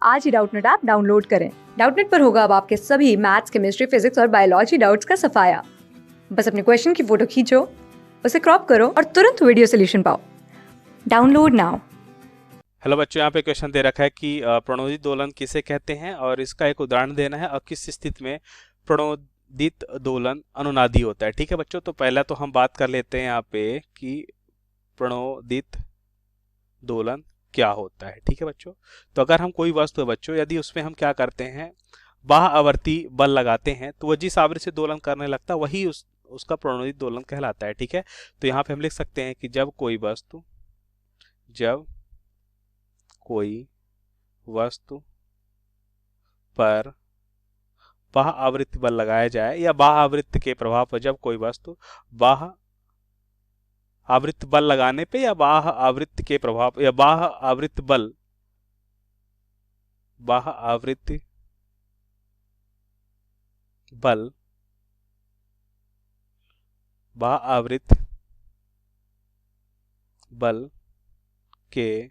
आज ही Doubtnut app download करें। Doubtnut पर होगा अब आपके सभी मैथ्स, केमिस्ट्री, फिजिक्स और बायोलॉजी डाउट्स का सफाया। बस अपने क्वेश्चन की फोटो खींचो, उसे क्रॉप करो और तुरंत वीडियो सोल्यूशन पाओ। Download now. हेलो बच्चों, यहाँ पे क्वेश्चन दे रखा है कि प्रणोदित दोलन किसे कहते हैं और इसका एक उदाहरण देना है और किस स्थिति में प्रणोदित दोलन अनुनादी होता है। ठीक है बच्चों, तो पहला तो हम बात कर लेते हैं यहाँ पे कि प्रणोदित दोलन क्या होता है। ठीक है बच्चों, तो अगर हम कोई वस्तु है बच्चों, यदि उसमें हम क्या करते हैं, बाह्य आवर्ती बल लगाते हैं तो वह जिस आवृत्ति से दोलन करने लगता है वही उसका प्रणोदित दोलन कहलाता है। ठीक है, तो यहाँ पे हम लिख सकते हैं कि जब कोई वस्तु पर बाह्य आवृत्ति बल लगाया जाए या बाह्य आवृत्ति के प्रभाव पर, जब कोई वस्तु बाह्य आवृत्ति बल लगाने पे या बाह्य आवृत्ति के प्रभाव या बाह्य आवृत्ति बल के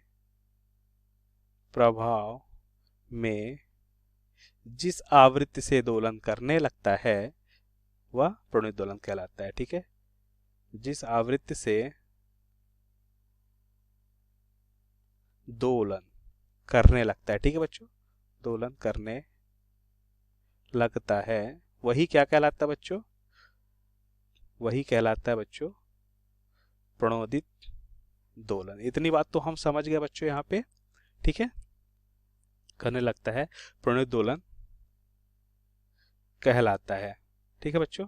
प्रभाव में जिस आवृत्ति से दोलन करने लगता है वह प्रणोदित दोलन कहलाता है। ठीक है, जिस आवृत्ति से दोलन करने लगता है, ठीक है बच्चों, दोलन करने लगता है वही क्या कहलाता है बच्चों, वही कहलाता है बच्चों प्रणोदित दोलन। इतनी बात तो हम समझ गए बच्चों यहाँ पे। ठीक है, करने लगता है प्रणोदित दोलन कहलाता है। ठीक है बच्चों,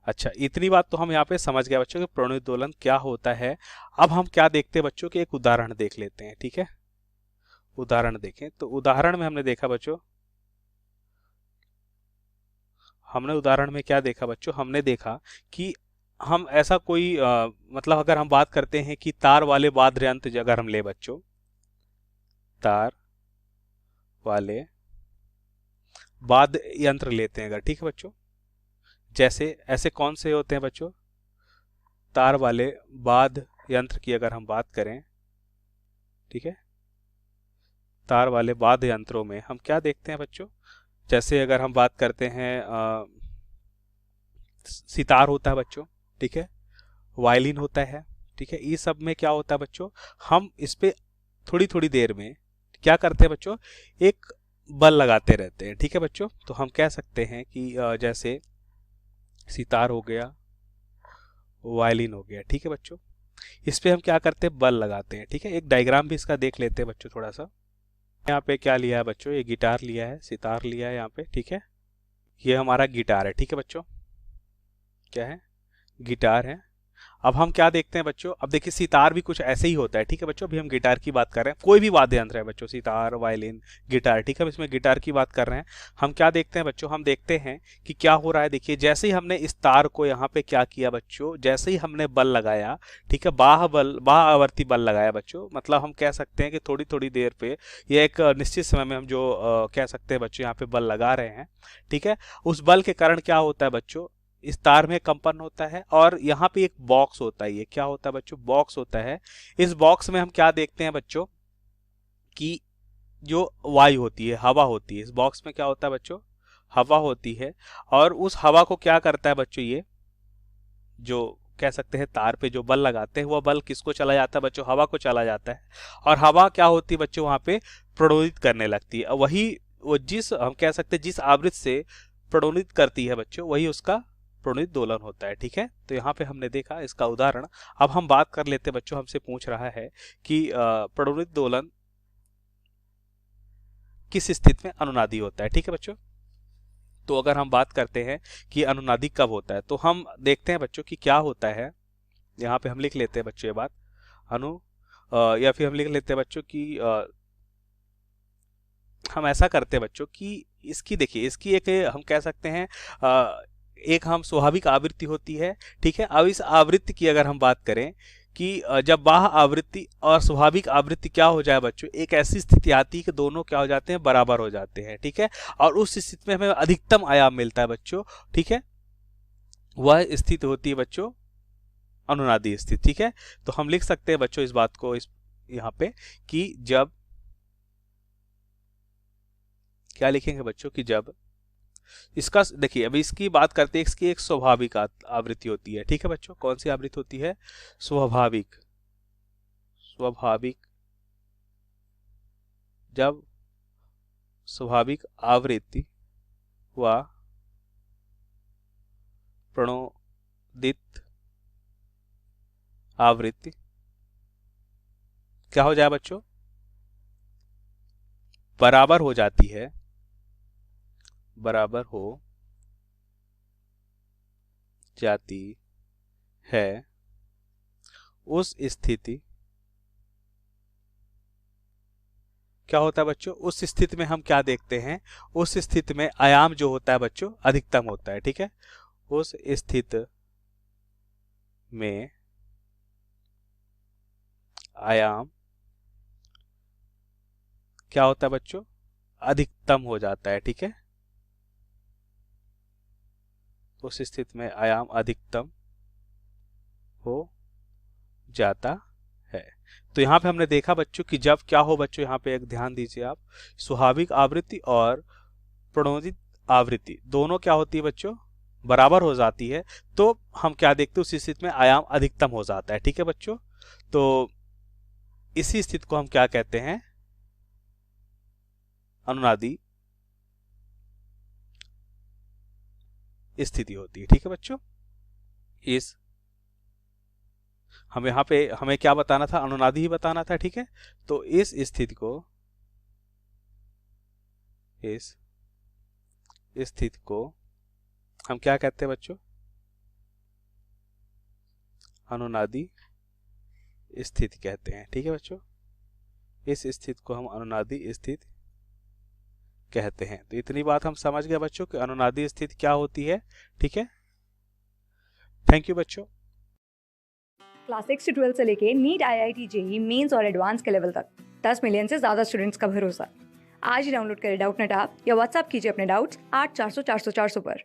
अच्छा इतनी बात तो हम यहाँ पे समझ गए बच्चों कि प्रणोदित दोलन क्या होता है। अब हम क्या देखते हैं बच्चों कि एक उदाहरण देख लेते हैं। ठीक है, उदाहरण देखें तो उदाहरण में हमने देखा बच्चों, उदाहरण में क्या देखा बच्चों, हमने देखा कि हम ऐसा कोई मतलब अगर हम बात करते हैं कि तार वाले वाद्य यंत्र अगर हम ले बच्चों, तार वाले वाद्य यंत्र लेते हैं अगर, ठीक है बच्चों, जैसे ऐसे कौन से होते हैं बच्चों, तार वाले वाद्य यंत्र की अगर हम बात करें, ठीक है, तार वाले वाद्य यंत्रों में हम क्या देखते हैं बच्चों, जैसे अगर हम बात करते हैं सितार होता है बच्चों, ठीक है, वायलिन होता है, ठीक है, ये सब में क्या होता है बच्चों, हम इस पे थोड़ी थोड़ी देर में क्या करते हैं बच्चों, एक बल लगाते रहते हैं। ठीक है बच्चों, तो हम कह सकते हैं कि जैसे सितार हो गया, वायलिन हो गया, ठीक है बच्चों, इस पे हम क्या करते हैं, बल लगाते हैं। ठीक है, एक डायग्राम भी इसका देख लेते हैं बच्चों थोड़ा सा। यहाँ पे क्या लिया है बच्चों, ये गिटार लिया है, सितार लिया है यहाँ पे, ठीक है, ये हमारा गिटार है। ठीक है बच्चों, क्या है, गिटार है। अब हम क्या देखते हैं बच्चों, अब देखिए सितार भी कुछ ऐसे ही होता है। ठीक है बच्चों, अभी हम गिटार की बात कर रहे हैं, कोई भी वाद्य यंत्र है बच्चों, सितार, वायलिन, गिटार, ठीक है, इसमें गिटार की बात कर रहे हैं। हम क्या देखते हैं बच्चों, हम देखते हैं कि क्या हो रहा है, देखिए जैसे ही हमने इस तार को यहाँ पे क्या किया बच्चों, जैसे ही हमने बल लगाया, ठीक है, बाह्य आवर्ती बल लगाया बच्चों, मतलब हम कह सकते हैं कि थोड़ी थोड़ी देर पे ये एक निश्चित समय में हम जो कह सकते हैं बच्चों यहाँ पे बल लगा रहे हैं, ठीक है, उस बल के कारण क्या होता है बच्चों, इस तार में कंपन होता है और यहाँ पे एक बॉक्स होता है, ये क्या होता है बच्चों, बॉक्स होता है। इस बॉक्स में हम क्या देखते हैं बच्चों कि जो वायु होती है, हवा होती है, इस बॉक्स में क्या होता है बच्चों, हवा होती है, और उस हवा को क्या करता है बच्चों, ये जो कह सकते हैं तार पे जो बल लगाते हैं, वह बल किसको चला जाता है बच्चों, हवा को चला जाता है, और हवा क्या होती है बच्चों, वहां पे प्रणोदित करने लगती है। वही वो जिस हम कह सकते हैं जिस आवृत्ति से प्रणोदित करती है बच्चों, वही उसका प्रणोदित दोलन होता है। ठीक है, तो यहाँ पे हमने देखा इसका उदाहरण। अब हम बात कर लेते हैं बच्चों, हमसे पूछ रहा है कि प्रणोदित दोलन किस स्थिति में अनुनादी होता है। ठीक है बच्चों, तो अगर हम बात करते हैं कि अनुनादी कब होता है, तो हम देखते हैं बच्चों कि क्या होता है, यहाँ पे हम लिख लेते हैं बच्चों ये बात, या फिर हम लिख लेते हैं बच्चों कि हम ऐसा करते हैं बच्चों कि इसकी देखिए, इसकी एक हम कह सकते हैं एक हम स्वाभाविक आवृत्ति होती है। ठीक है, अब इस आवृत्ति की अगर हम बात करें कि जब बाह्य आवृत्ति और स्वाभाविक आवृत्ति क्या हो जाए बच्चों, एक ऐसी स्थिति आती है कि दोनों क्या हो जाते हैं, बराबर हो जाते हैं। ठीक है, और उस स्थिति में हमें अधिकतम आयाम मिलता है बच्चों। ठीक है, वह स्थिति होती है बच्चों अनुनादी स्थिति। ठीक है, तो हम लिख सकते हैं बच्चों इस बात को इस यहाँ पे कि जब क्या लिखेंगे बच्चों कि जब इसका, देखिए अभी इसकी बात करते हैं, इसकी एक स्वाभाविक आवृत्ति होती है, ठीक है बच्चों। कौन सी आवृत्ति होती है? स्वाभाविक। स्वाभाविक, जब स्वाभाविक आवृत्ति व प्रणोदित आवृत्ति क्या हो जाए बच्चों? बराबर हो जाती है, बराबर हो जाती है, उस स्थिति, क्या होता है बच्चों? उस स्थिति में हम क्या देखते हैं? उस स्थिति में आयाम जो होता है बच्चों अधिकतम होता है, ठीक है। उस स्थिति में आयाम क्या होता है बच्चों? अधिकतम हो जाता है, ठीक है। उस स्थिति में आयाम अधिकतम हो जाता है। तो यहाँ पे हमने देखा बच्चों कि जब क्या हो बच्चों, यहाँ पे एक ध्यान दीजिए आप, स्वाभाविक आवृत्ति और प्रणोदित आवृत्ति दोनों क्या होती है बच्चों? बराबर हो जाती है। तो हम क्या देखते हैं? उस स्थिति में आयाम अधिकतम हो जाता है, ठीक है बच्चों। तो इसी स्थिति को हम क्या कहते हैं? अनुनादी स्थिति होती है, ठीक है बच्चों। इस हम यहाँ पे हमें क्या बताना था? अनुनादी ही बताना था, ठीक है। तो इस स्थिति को, इस स्थिति को हम क्या कहते हैं बच्चों? अनुनादी स्थिति कहते हैं, ठीक है बच्चों। इस स्थिति को हम अनुनादी स्थिति कहते हैं। तो इतनी बात हम समझ गए बच्चों कि अनुनादी स्थिति क्या होती है, ठीक है। थैंक यू बच्चों। क्लास 6 से 12 से लेके नीट, IIT, JEE मेंस और एडवांस के लेवल तक 10 मिलियन से ज़्यादा स्टूडेंट्स का भरोसा। आज ही डाउनलोड करें डाउटनेट ऐप या व्हाट्सएप कीजिए अपने डाउट्स 8400 400 400 पर।